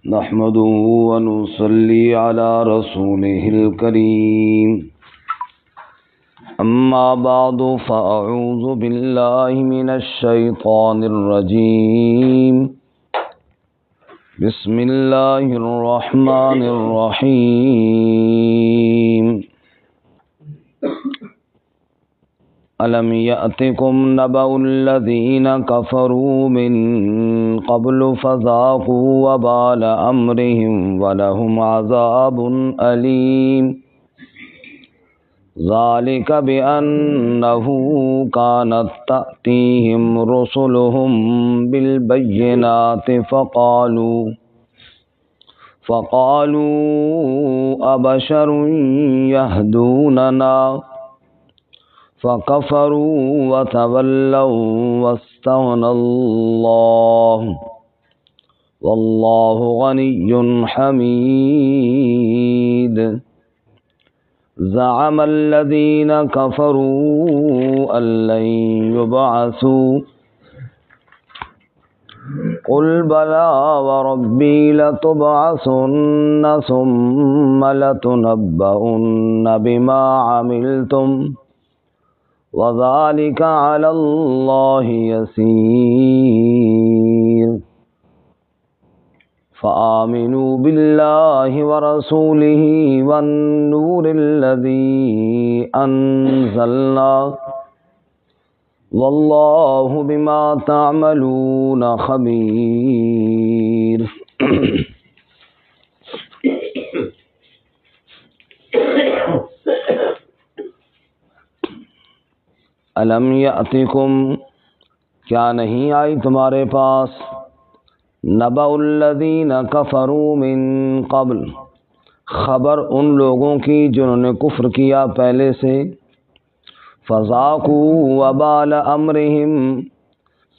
نحمده ونصلي على رسوله الكريم أما بعد فأعوذ بالله من الشيطان الرجيم بسم الله الرحمن الرحيم ألم يأتكم نبأ الذين كفروا من قبل فذاقوا وبال أمرهم ولهم عذاب أليم ذلك بأنه كانت تأتيهم رسلهم بالبينات فقالوا أبشر يهدوننا فكفروا وتولوا واستغنى الله والله غني حميد زعم الذين كفروا أن لن يبعثوا قل بلى وربي لتبعثن ثم لتنبؤن بما عملتم وذلك على الله يسير فآمنوا بالله ورسوله والنور الذي أنزلنا والله بما تعملون خبير الم یأتکم کیا نہیں آئی تمہارے پاس نبأ الذین کفروا من قبل خبر ان لوگوں کی جنہوں نے کفر کیا پہلے سے فذاقوا وبال امرہم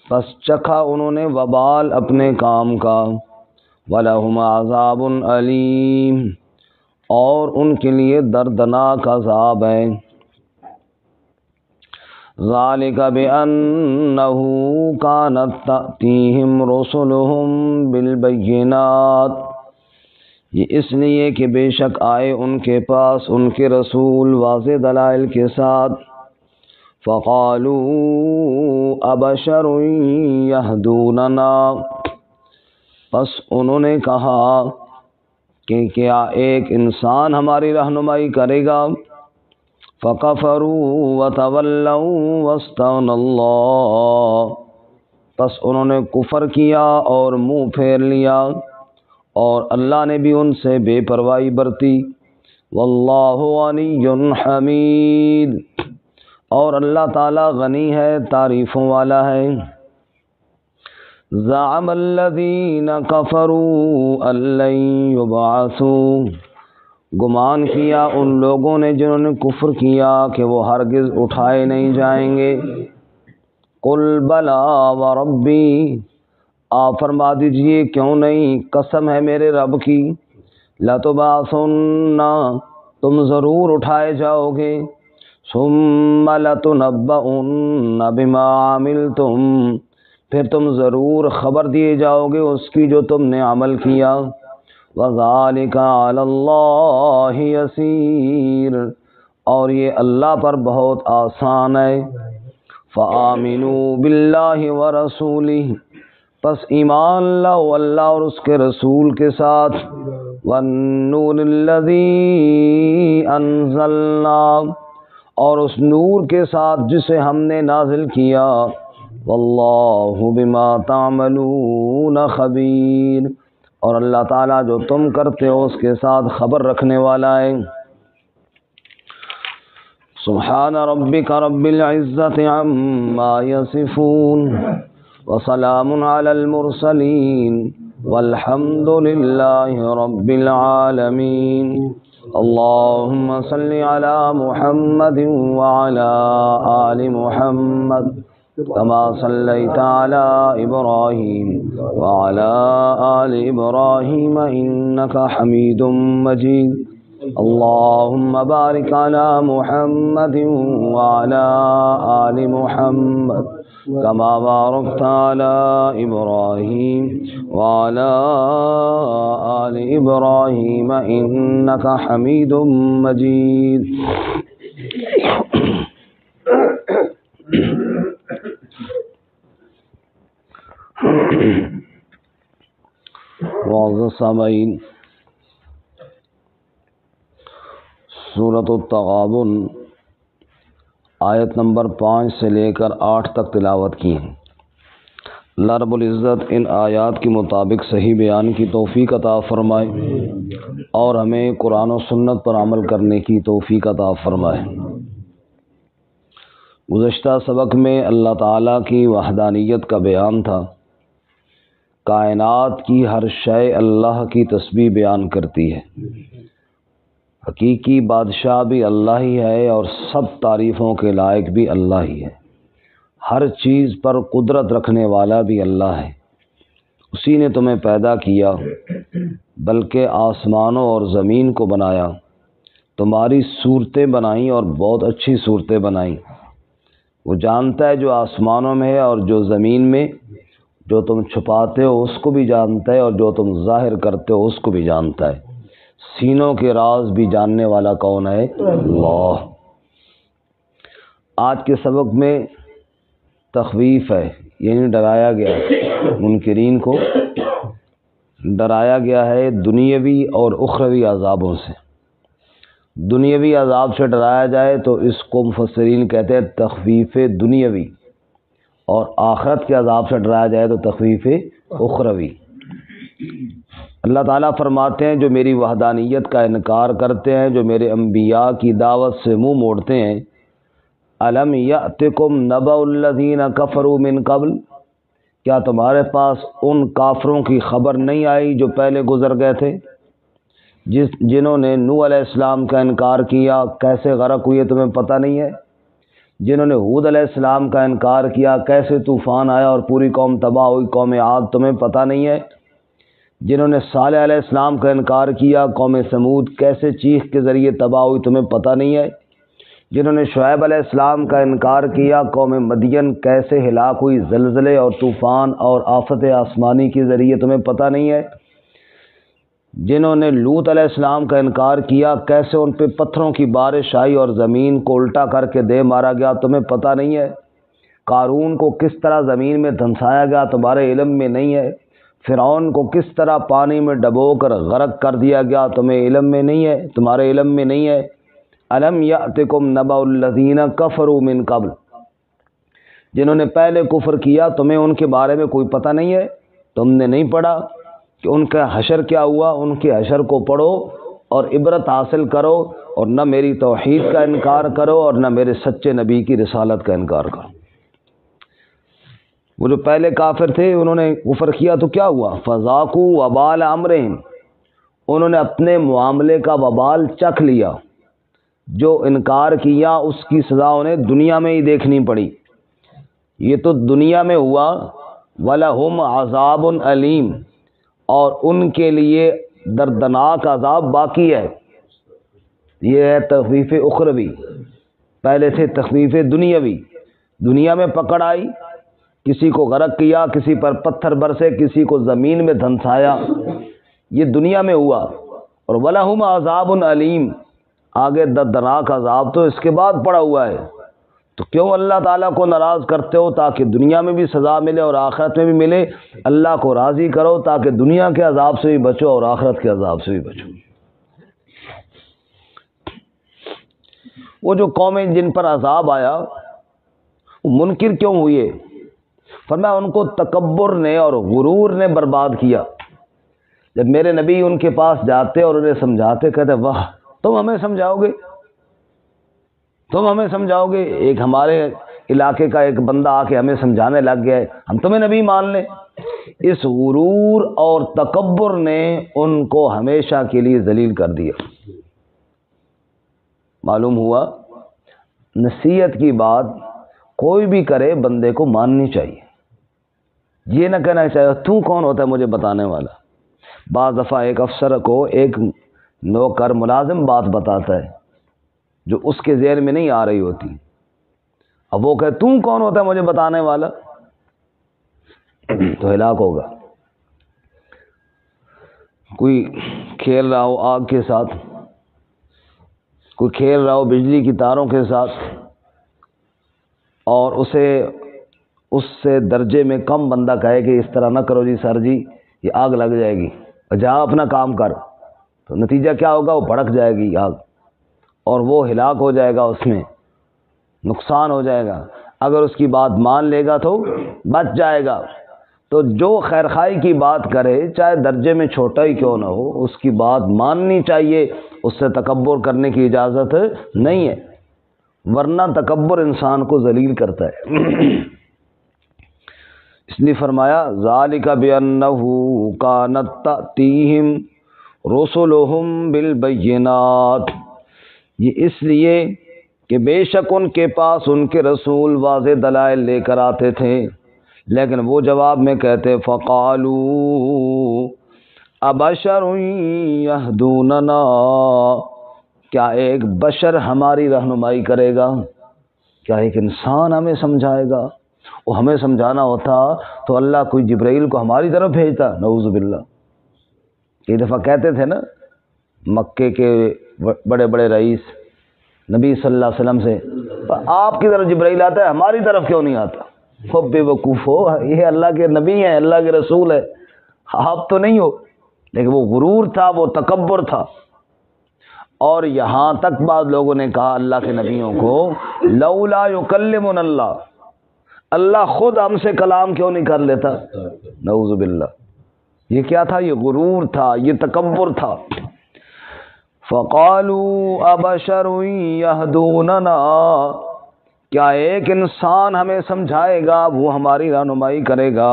پس چکھا انہوں نے وبال اپنے کام کا ولہم عذاب علیم اور ان کے لیے دردناک عذاب ہے ذالک بأنہ کانت تأتیہم رسلہم بالبینات یہ اس لیے کہ بے شک آئے ان کے پاس ان کے رسول واضح دلائل کے ساتھ فقالوا ابشر یہدوننا پس انہوں نے کہا کہ کیا ایک انسان ہماری رہنمائی کرے گا فَكَفَرُوا وَتَوَلَّوْا وَاسْتَغْنَى اللَّهُ پس انہوں نے کفر کیا اور منہ پھیر لیا اور اللہ نے بھی ان سے بے پرواہی برتی واللہ غنی حمید اور اللہ تعالی غنی ہے تعریفوں والا ہے زعم الذین کفروا ان لن یبعثوا گمان کیا ان لوگوں نے جنہوں نے کفر کیا کہ وہ ہرگز اٹھائے نہیں جائیں گے قل بلا وربی آپ فرما دیجئے کیوں نہیں قسم ہے میرے رب کی لتبعثن تم ضرور اٹھائے جاؤ گے ثم لتنبؤن بما عملتم پھر تم ضرور خبر دیے جاؤ گے اس کی جو تم نے عمل کیا وَذَلِكَ عَلَى اللَّهِ يَسِيرٌ اور یہ اللہ پر بہت آسان ہے فَآمِنُوا بِاللَّهِ وَرَسُولِهِ پس ایمان لاؤ اللہ اور اس کے رسول کے ساتھ وَالنُّورِ الَّذِي أَنزَلْنَا اور اس نور کے ساتھ جسے ہم نے نازل کیا وَاللَّهُ بِمَا تَعْمَلُونَ خَبِيرٌ اور اللہ تعالیٰ جو تم کرتے ہو اس کے ساتھ خبر رکھنے والا ہے سبحان ربک رب العزت عما یصفون وسلام علی المرسلین والحمد للہ رب العالمین اللہم صل علی محمد وعلی آل محمد كما صليت على إبراهيم وعلى آل إبراهيم إنك حميد مجيد اللهم بارك على محمد وعلى آل محمد كما باركت على إبراهيم وعلى آل إبراهيم إنك حميد مجيد. معزز سامعین، سورۃ التغابن آیت نمبر 5 سے لے کر 8 تک تلاوت کی ہیں۔ اللہ رب العزت ان آیات کے مطابق صحیح بیان کی توفیق عطا فرمائے اور ہمیں قرآن و سنت پر عمل کرنے کی توفیق عطا فرمائے۔ گزشتہ سبق میں اللہ تعالیٰ کی وحدانیت کا بیان تھا۔ کائنات کی ہر شے اللہ کی تسبیح بیان کرتی ہے۔ حقیقی بادشاہ بھی اللہ ہی ہے اور سب تعریفوں کے لائق بھی اللہ ہی ہے۔ ہر چیز پر قدرت رکھنے والا بھی اللہ ہے۔ اسی نے تمہیں پیدا کیا، بلکہ آسمانوں اور زمین کو بنایا، تمہاری صورتیں بنائیں اور بہت اچھی صورتیں بنائیں۔ وہ جانتا ہے جو آسمانوں میں ہے اور جو زمین میں، جو تم چھپاتے ہو اس کو بھی جانتا ہے اور جو تم ظاہر کرتے ہو اس کو بھی جانتا ہے۔ سینوں کے راز بھی جاننے والا کون ہے؟ اللہ۔ آج کے سبق میں تخویف ہے، یعنی ڈرایا گیا ہے، منکرین کو ڈرایا گیا ہے دنیاوی اور اخروی عذابوں سے۔ دنیاوی عذاب سے ڈرایا جائے تو اس کو مفسرین کہتے ہیں تخویف دنیاوی، اور آخرت کے عذاب سے ڈرایا جائے تو تخویف اخروی۔ اللہ تعالیٰ فرماتے ہیں جو میری وحدانیت کا انکار کرتے ہیں، جو میرے انبیاء کی دعوت سے منہ موڑتے ہیں، الم یأتکم نبأ الذین کفروا من قبل، کیا تمہارے پاس ان کافروں کی خبر نہیں آئی جو پہلے گزر گئے تھے، جنہوں نے نوح علیہ السلام کا انکار کیا، کیسے غرق ہوئے تمہیں پتہ نہیں ہے؟ جنہوں نے ہود علیہ السلام کا انکار کیا، کیسے طوفان آیا اور پوری قوم تباہ ہوئی، قوم عاد، تمہیں پتہ نہیں ہے؟ جنہوں نے صالح علیہ السلام کا انکار کیا، قوم سمود کیسے چیخ کے ذریعے تباہ ہوئی، تمہیں پتہ نہیں ہے؟ جنہوں نے شعیب علیہ السلام کا انکار کیا، قوم مدین کیسے ہلاک ہوئی زلزلے اور طوفان اور آفت آسمانی کے ذریعے، تمہیں پتہ نہیں ہے؟ جنہوں نے لوط علیہ السلام کا انکار کیا، کیسے ان پہ پتھروں کی بارش آئی اور زمین کو الٹا کر کے دے مارا گیا، تمہیں پتہ نہیں ہے؟ قارون کو کس طرح زمین میں دھنسایا گیا، تمہارے علم میں نہیں ہے؟ فرعون کو کس طرح پانی میں ڈبو کر غرق کر دیا گیا، تمہیں علم میں نہیں ہے، تمہارے علم میں نہیں ہے؟ الم یأتکم نبأ الذین کفروا من قبل، جنہوں نے پہلے کفر کیا، تمہیں ان کے بارے میں کوئی پتہ نہیں ہے؟ تم نے نہیں پڑھا کہ ان کا حشر کیا ہوا؟ ان کے حشر کو پڑھو اور عبرت حاصل کرو، اور نہ میری توحید کا انکار کرو اور نہ میرے سچے نبی کی رسالت کا انکار کرو۔ وہ جو پہلے کافر تھے انہوں نے کفر کیا تو کیا ہوا؟ فذاقوا وبال امرہم، انہوں نے اپنے معاملے کا وبال چکھ لیا۔ جو انکار کیا اس کی سزا انہیں دنیا میں ہی دیکھنی پڑی۔ یہ تو دنیا میں ہوا۔ وَلَهُمْ عَذَابٌ أَلِيمٌ، اور ان کے لیے دردناک عذاب باقی ہے۔ یہ ہے تخویف اخروی۔ پہلے تھے تخویف دنیاوی، دنیا میں پکڑ آئی، کسی کو غرق کیا، کسی پر پتھر برسے، کسی کو زمین میں دھنسایا، یہ دنیا میں ہوا۔ اور وَلَهُمْ عَذَابٌ أَلِيمٌ، آگے دردناک عذاب تو اس کے بعد پڑا ہوا ہے۔ تو کیوں اللہ تعالیٰ کو ناراض کرتے ہو؟ تاکہ دنیا میں بھی سزا ملے اور آخرت میں بھی ملے۔ اللہ کو راضی کرو تاکہ دنیا کے عذاب سے بھی بچو اور آخرت کے عذاب سے بھی بچو۔ وہ جو قومیں جن پر عذاب آیا وہ منکر کیوں ہوئے؟ فرمایا ان کو تکبر نے اور غرور نے برباد کیا۔ جب میرے نبی ان کے پاس جاتے اور انہیں سمجھاتے، کہتے واہ تم ہمیں سمجھاؤ گے، تم ہمیں سمجھاؤ گے؟ ایک ہمارے علاقے کا ایک بندہ آ کے ہمیں سمجھانے لگ گیا ہے، ہم تمہیں نبی مان لیں۔ اس غرور اور تکبر نے ان کو ہمیشہ کے لیے ذلیل کر دیا۔ معلوم ہوا نصیحت کی بات کوئی بھی کرے بندے کو ماننی چاہیے، یہ نہ کہنا چاہیے تو کون ہوتا ہے مجھے بتانے والا۔ بعض دفعہ ایک افسر کو ایک نوکر ملازم بات بتاتا ہے جو اس کے ذہن میں نہیں آ رہی ہوتی، اب وہ کہ تم کون ہوتا ہے مجھے بتانے والا، تو ہلاک ہوگا۔ کوئی کھیل رہا ہو آگ کے ساتھ، کوئی کھیل رہا ہو بجلی کی تاروں کے ساتھ، اور اسے اس سے درجے میں کم بندہ کہے کہ اس طرح نہ کرو جی سر جی یہ آگ لگ جائے گی، جا اپنا کام کر، تو نتیجہ کیا ہوگا؟ وہ بھڑک جائے گی آگ اور وہ ہلاک ہو جائے گا، اس میں نقصان ہو جائے گا۔ اگر اس کی بات مان لے گا تو بچ جائے گا۔ تو جو خیر خواہی کی بات کرے چاہے درجے میں چھوٹا ہی کیوں نہ ہو، اس کی بات ماننی چاہیے، اس سے تکبر کرنے کی اجازت نہیں ہے، ورنہ تکبر انسان کو ذلیل کرتا ہے۔ اس لیے فرمایا ذالک بأنہ کانت تأتیہم رسلہم بالبینات، یہ اس لیے کہ بے شک ان کے پاس ان کے رسول واضح دلائل لے کر آتے تھے، لیکن وہ جواب میں کہتے فقالوا ابشر یہدوننا، کیا ایک بشر ہماری رہنمائی کرے گا؟ کیا ایک انسان ہمیں سمجھائے گا؟ وہ ہمیں سمجھانا ہوتا تو اللہ کوئی جبرائیل کو ہماری طرف بھیجتا، نعوذ باللہ۔ کئی دفعہ کہتے تھے نا مکے کے بڑے بڑے رئیس نبی صلی اللہ علیہ وسلم سے، آپ کی طرف جبرائیل آتا ہے ہماری طرف کیوں نہیں آتا؟ خوب بے وقوف ہو، یہ اللہ کے نبی ہیں، اللہ کے رسول ہے، آپ تو نہیں ہو۔ لیکن وہ غرور تھا، وہ تکبر تھا۔ اور یہاں تک بعض لوگوں نے کہا اللہ کے نبیوں کو لولا یکلمنا اللہ، اللہ خود ہم سے کلام کیوں نہیں کر لیتا؟ نعوذ باللہ۔ یہ کیا تھا؟ یہ غرور تھا، یہ تکبر تھا۔ فقالوا ابشر یہدوننا، کیا ایک انسان ہمیں سمجھائے گا، وہ ہماری رہنمائی کرے گا؟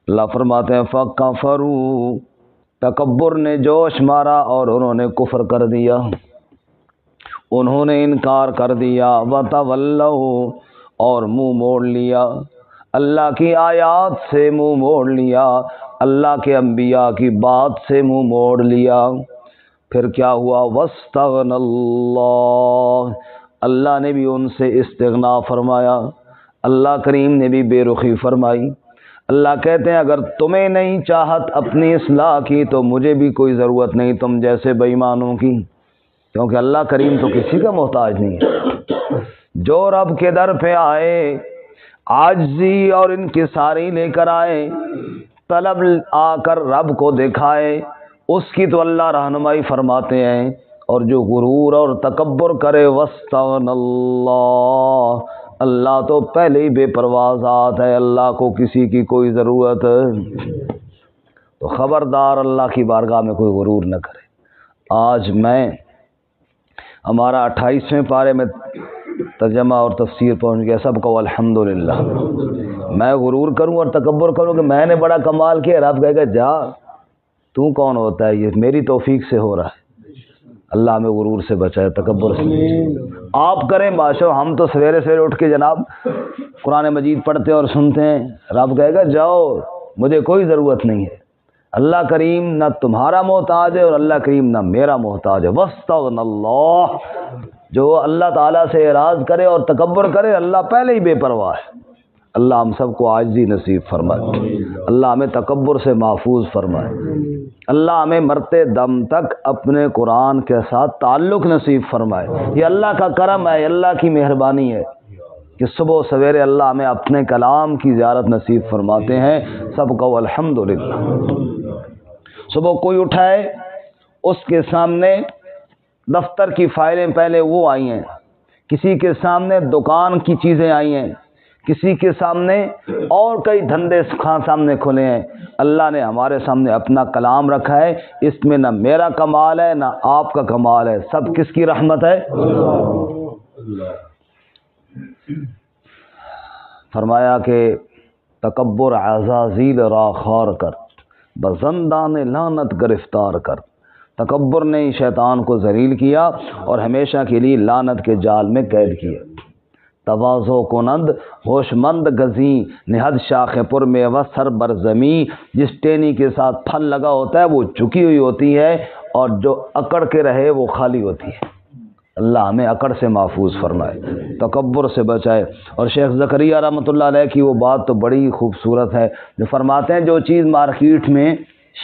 اللہ فرماتے ہیں فکفروا، تکبر نے جوش مارا اور انہوں نے کفر کر دیا، انہوں نے انکار کر دیا، وتولوا، اور منہ موڑ لیا، اللہ کی آیات سے منہ موڑ لیا، اللہ کے انبیاء کی بات سے منہ موڑ لیا۔ پھر کیا ہوا؟ واستغنى اللہ، اللہ نے بھی ان سے استغنا فرمایا، اللہ کریم نے بھی بے رخی فرمائی۔ اللہ کہتے ہیں اگر تمہیں نہیں چاہت اپنی اصلاح کی تو مجھے بھی کوئی ضرورت نہیں تم جیسے بے ایمانوں کی، کیونکہ اللہ کریم تو کسی کا محتاج نہیں ہے۔ جو رب کے در پہ آئے عاجزی اور انکساری لے کر آئے، طلب آ کر رب کو دکھائے، اس کی تو اللہ رہنمائی فرماتے ہیں۔ اور جو غرور اور تکبر کرے واستغنى اللہ، اللہ تو پہلے ہی بے پرواہ ذات ہے، اللہ کو کسی کی کوئی ضرورت، تو خبردار اللہ کی بارگاہ میں کوئی غرور نہ کرے۔ آج میں ہمارا 28ویں پارے میں ترجمہ اور تفسیر پہنچ گیا، سب کو الحمدللہ۔ میں غرور کروں اور تکبر کروں کہ میں نے بڑا کمال کیا، رب کہے گا جا، تو کون ہوتا ہے؟ یہ میری توفیق سے ہو رہا ہے۔ اللہ ہمیں غرور سے بچائے، تکبر سے بچائے۔ آپ کریں بادشاہ، ہم تو سویرے سویرے اٹھ کے جناب قرآن مجید پڑھتے اور سنتے ہیں، رب کہے گا جاؤ مجھے کوئی ضرورت نہیں ہے۔ اللہ کریم نہ تمہارا محتاج ہے اور اللہ کریم نہ میرا محتاج ہے۔ واستغنى اللہ، جو اللہ تعالیٰ سے اعراض کرے اور تکبر کرے اللہ پہلے ہی بے پرواہ ہے۔ اللہ ہم سب کو عاجزی نصیب فرمائے، اللہ ہمیں تکبر سے محفوظ فرمائے، اللہ ہمیں مرتے دم تک اپنے قرآن کے ساتھ تعلق نصیب فرمائے۔ یہ اللہ کا کرم ہے، اللہ کی مہربانی ہے کہ صبح سویرے اللہ ہمیں اپنے کلام کی زیارت نصیب فرماتے ہیں۔ سب کو الحمدللہ۔ صبح کوئی اٹھائے، اس کے سامنے دفتر کی فائلیں پہلے وہ آئی ہیں، کسی کے سامنے دکان کی چیزیں آئی ہیں، کسی کے سامنے اور کئی دھندے سامنے کھلے ہیں۔ اللہ نے ہمارے سامنے اپنا کلام رکھا ہے، اس میں نہ میرا کمال ہے نہ آپ کا کمال ہے، سب کس کی رحمت ہے؟ فرمایا کہ تکبر عزازیل را خار کر، بزندان لعنت گرفتار کر۔ تکبر نے شیطان کو ذلیل کیا اور ہمیشہ کے لیے لعنت کے جال میں قید کیا۔ تواضع کنند ہوش مند گزیں، نہد شاخ پر میوہ سر بر زمیں۔ جس ٹینی کے ساتھ پھل لگا ہوتا ہے وہ جھکی ہوئی ہوتی ہے، اور جو اکڑ کے رہے وہ خالی ہوتی ہے۔ اللہ ہمیں اکڑ سے محفوظ فرمائے، تکبر سے بچائے۔ اور شیخ زکریا رحمۃ اللہ علیہ کی وہ بات تو بڑی خوبصورت ہے، جو فرماتے ہیں جو چیز مارکیٹ میں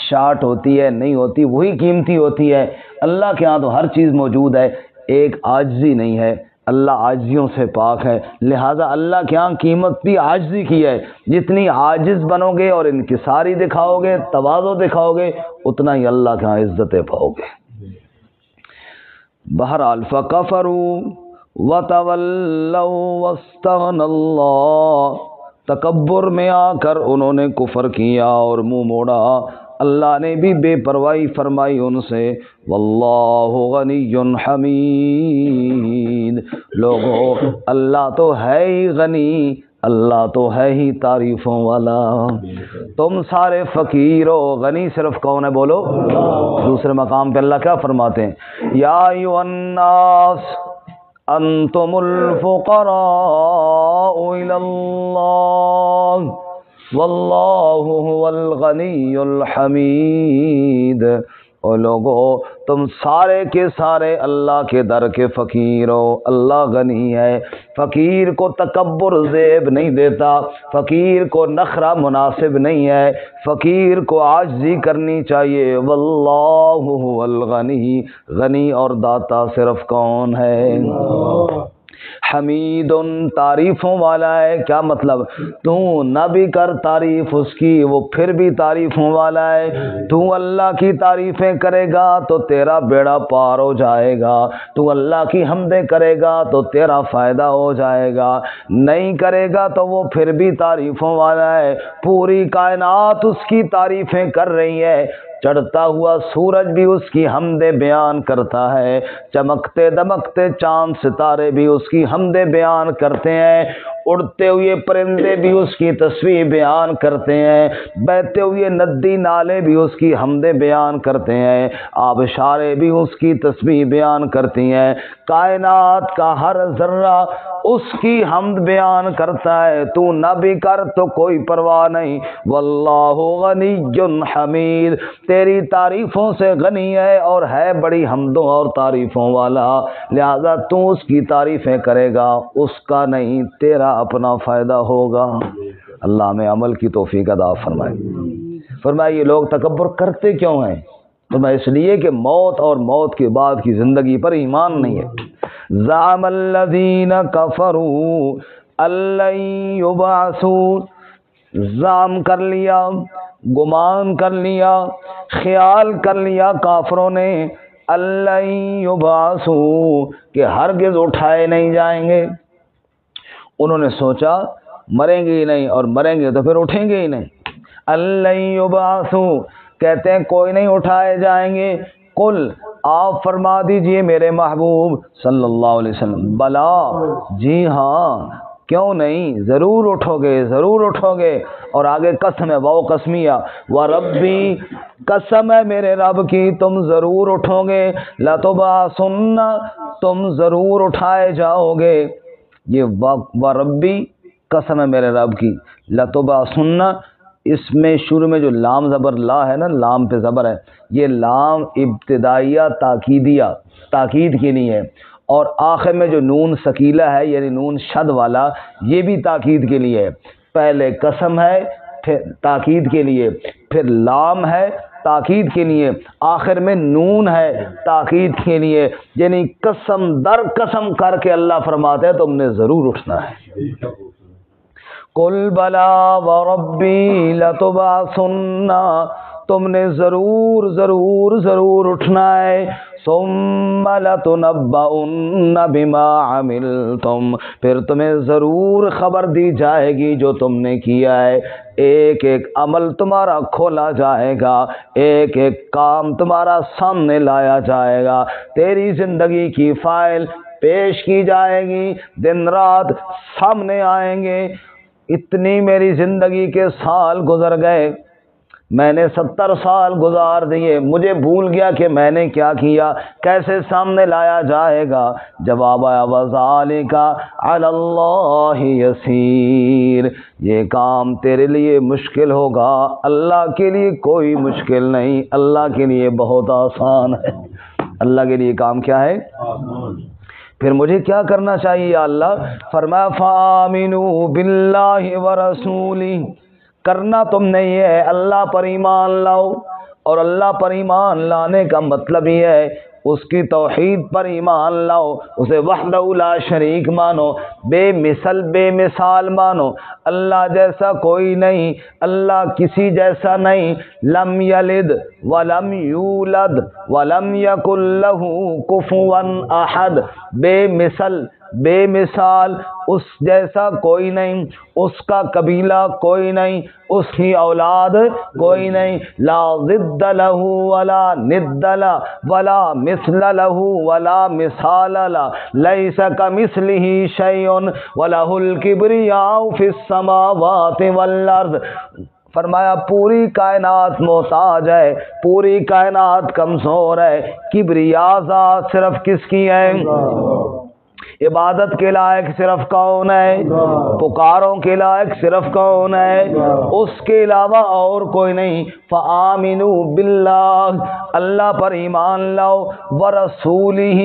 شارٹ ہوتی ہے، نہیں ہوتی، وہی قیمتی ہوتی ہے۔ اللہ کے ہاں تو ہر چیز موجود ہے، ایک عاجزی نہیں ہے، اللہ عاجزیوں سے پاک ہے، لہذا اللہ کے ہاں قیمت بھی عاجزی کی ہے۔ جتنی عاجز بنو گے اور انکساری دکھاؤ گے، تواضع دکھاؤ گے، اتنا ہی اللہ کے ہاں عزتیں پاؤ گے۔ بہرحال فکفروا وتولوا واستغنى اللہ، تکبر میں آ کر انہوں نے کفر کیا اور منہ موڑا، اللہ نے بھی بے پرواہی فرمائی ان سے۔ واللہ غنی حمید، لوگو اللہ تو ہے ہی غنی، اللہ تو ہے ہی تعریفوں والا۔ تم سارے فقیر ہو، غنی صرف کون ہے بولو؟ دوسرے مقام پہ اللہ کیا فرماتے ہیں؟ یا ایھا الناس انتم الفقراء الی اللہ واللہ هو الغنی الحمید۔ اور لوگو تم سارے کے سارے اللہ کے در کے فقیر ہو، اللہ غنی ہے۔ فقیر کو تکبر زیب نہیں دیتا، فقیر کو نخرہ مناسب نہیں ہے، فقیر کو عاجزی کرنی چاہیے۔ واللہ هو الغنی، غنی اور داتا صرف کون ہے؟ حمید، تعریفوں والا ہے۔ کیا مطلب؟ تو نہ بھی کر تعریف اس کی، وہ پھر بھی تعریفوں والا ہے۔ تو اللہ کی تعریفیں کرے گا تو تیرا بیڑا پار ہو جائے گا، تو اللہ کی حمدیں کرے گا تو تیرا فائدہ ہو جائے گا، نہیں کرے گا تو وہ پھر بھی تعریفوں والا ہے۔ پوری کائنات اس کی تعریفیں کر رہی ہے، چڑھتا ہوا سورج بھی اس کی حمد بیان کرتا ہے، چمکتے دمکتے چاند ستارے بھی اس کی حمد بیان کرتے ہیں، اڑتے ہوئے پرندے بھی اس کی تسبیح بیان کرتے ہیں، بہتے ہوئے ندی نالے بھی اس کی حمد بیان کرتے ہیں، آبشاریں بھی اس کی تسبیح بیان کرتی ہیں، کائنات کا ہر ذرہ اس کی حمد بیان کرتا ہے۔ تو نہ بھی کر تو کوئی پرواہ نہیں۔ واللہ غنی حمید، تیری تعریفوں سے غنی ہے اور ہے بڑی حمدوں اور تعریفوں والا، لہذا تو اس کی تعریفیں کرے گا، اس کا نہیں، تیرا اپنا فائدہ ہوگا۔ اللہ ہمیں عمل کی توفیق عطا فرمائے۔ فرمائے یہ لوگ تکبر کرتے کیوں ہیں؟ فرمائے اس لیے کہ موت اور موت کے بعد کی زندگی پر ایمان نہیں ہے۔ زعم الذین کفروا ان لن یبعثوا، زعم کر لیا، گمان کر لیا، خیال کر لیا کافروں نے، ان لن یبعثوا، کہ ہرگز اٹھائے نہیں جائیں گے۔ انہوں نے سوچا مریں گے ہی نہیں، اور مریں گے تو پھر اٹھیں گے ہی نہیں۔ ان لن یبعثوا، کہتے ہیں کوئی نہیں اٹھائے جائیں گے۔ قل، آپ فرما دیجئے میرے محبوب صلی اللہ علیہ وسلم، بلا، جی ہاں، کیوں نہیں، ضرور اٹھو گے، ضرور اٹھو گے۔ اور آگے قسم ہے، واو قسمیہ، وربی، قسم ہے میرے رب کی تم ضرور اٹھو گے، لتبعثن، تم ضرور اٹھائے جاؤ گے۔ یہ وربی، قسم ہے میرے رب کی، لتبعثن، اس میں شروع میں جو لام زبر لا ہے نا، لام پہ زبر ہے، یہ لام ابتدائیہ تاکیدیہ، تاکید کے لیے ہے، اور آخر میں جو نون ثقیلہ ہے یعنی نون شد والا، یہ بھی تاکید کے لیے ہے۔ پہلے قسم ہے پھر تاکید کے لیے، پھر لام ہے تاکید کے لیے، آخر میں نون ہے تاکید کے لیے، یعنی قسم در قسم کر کے اللہ فرماتے ہیں تم نے ضرور اٹھنا ہے۔ قل بلا وربی لتبعثن، تم نے ضرور ضرور ضرور اٹھنا ہے۔ ثم لتنبؤن بما عملتم، پھر تمہیں ضرور خبر دی جائے گی جو تم نے کیا ہے، ایک ایک عمل تمہارا کھولا جائے گا، ایک ایک کام تمہارا سامنے لایا جائے گا، تیری زندگی کی فائل پیش کی جائے گی، دن رات سامنے آئیں گے۔ اتنی میری زندگی کے سال گزر گئے، میں نے 70 سال گزار دیے، مجھے بھول گیا کہ میں نے کیا کیا، کیسے سامنے لایا جائے گا؟ جواب آیا وَذَلِكَ عَلَى اللَّهِ يَسِيرٌ، یہ کام تیرے لیے مشکل ہوگا، اللہ کے لیے کوئی مشکل نہیں، اللہ کے لیے بہت آسان ہے۔ اللہ کے لیے کام کیا ہے؟ پھر مجھے کیا کرنا چاہیے یا اللہ؟ فرمایا فآمنوا باللہ ورسولہ، کرنا تم نے یہ ہے اللہ پر ایمان لاؤ، اور اللہ پر ایمان لانے کا مطلب یہ ہے اس کی توحید پر ایمان لاؤ، اسے وحدہ لا شریک مانو، بے مثال مانو، اللہ جیسا کوئی نہیں، اللہ کسی جیسا نہیں، لم یلد ولم یولد ولم یکن لہ کفوا احد، بے مثال، اس جیسا کوئی نہیں، اس کا قبیلہ کوئی نہیں، اس کی اولاد کوئی نہیں، لا ضد لہ ولا ند لہ ولا مثل لہ ولا مثال لہ، لیس کمثلہ شیء ولہ الکبریاء فی السماوات والارض۔ فرمایا پوری کائنات محتاج ہے، پوری کائنات کمزور ہے، کبریا ذات صرف کس کی ہے؟ عبادت کے لائق صرف کون ہے؟ پکاروں کے لائق صرف کون ہے؟ اس کے علاوہ اور کوئی نہیں۔ فآمنوا باللہ، اللہ پر ایمان لاؤ، ورسولہ،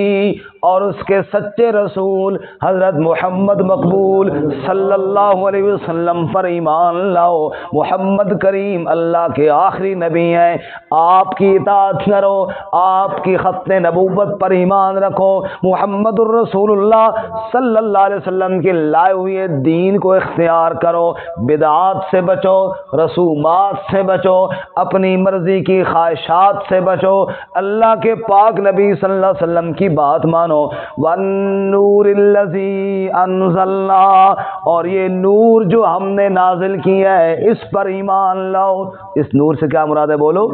اور اس کے سچے رسول حضرت محمد مقبول صلی اللہ علیہ وسلم پر ایمان لاؤ۔ محمد کریم اللہ کے آخری نبی ہیں، آپ کی اطاعت کرو، آپ کی ختم نبوت پر ایمان رکھو، محمد الرسول اللہ صلی اللہ علیہ وسلم کے لائے ہوئے دین کو اختیار کرو، بدعات سے بچو، رسومات سے بچو، اپنی مرضی کی خواہشات سے بچو، اللہ کے پاک نبی صلی اللہ علیہ وسلم کی بات مانو۔ والنور الذی انزلنا، اور یہ نور جو ہم نے نازل کیا ہے اس پر ایمان لاؤ۔ اس نور سے کیا مراد ہے بولو؟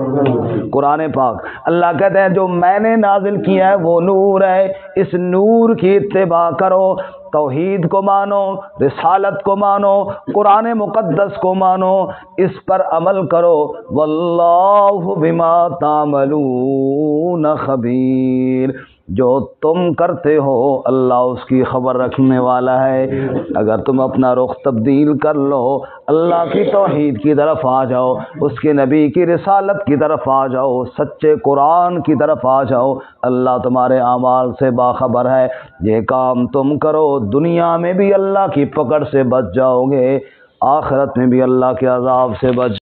قرآن پاک۔ اللہ کہتے ہیں جو میں نے نازل کیا ہے وہ نور ہے، اس نور کی اتباع کرو، توحید کو مانو، رسالت کو مانو، قرآن مقدس کو مانو، اس پر عمل کرو۔ واللہ بما تعملون خبیر، جو تم کرتے ہو اللہ اس کی خبر رکھنے والا ہے۔ اگر تم اپنا رخ تبدیل کر لو، اللہ کی توحید کی طرف آ جاؤ، اس کے نبی کی رسالت کی طرف آ جاؤ، سچے قرآن کی طرف آ جاؤ، اللہ تمہارے اعمال سے باخبر ہے۔ یہ کام تم کرو، دنیا میں بھی اللہ کی پکڑ سے بچ جاؤ گے، آخرت میں بھی اللہ کے عذاب سے بچ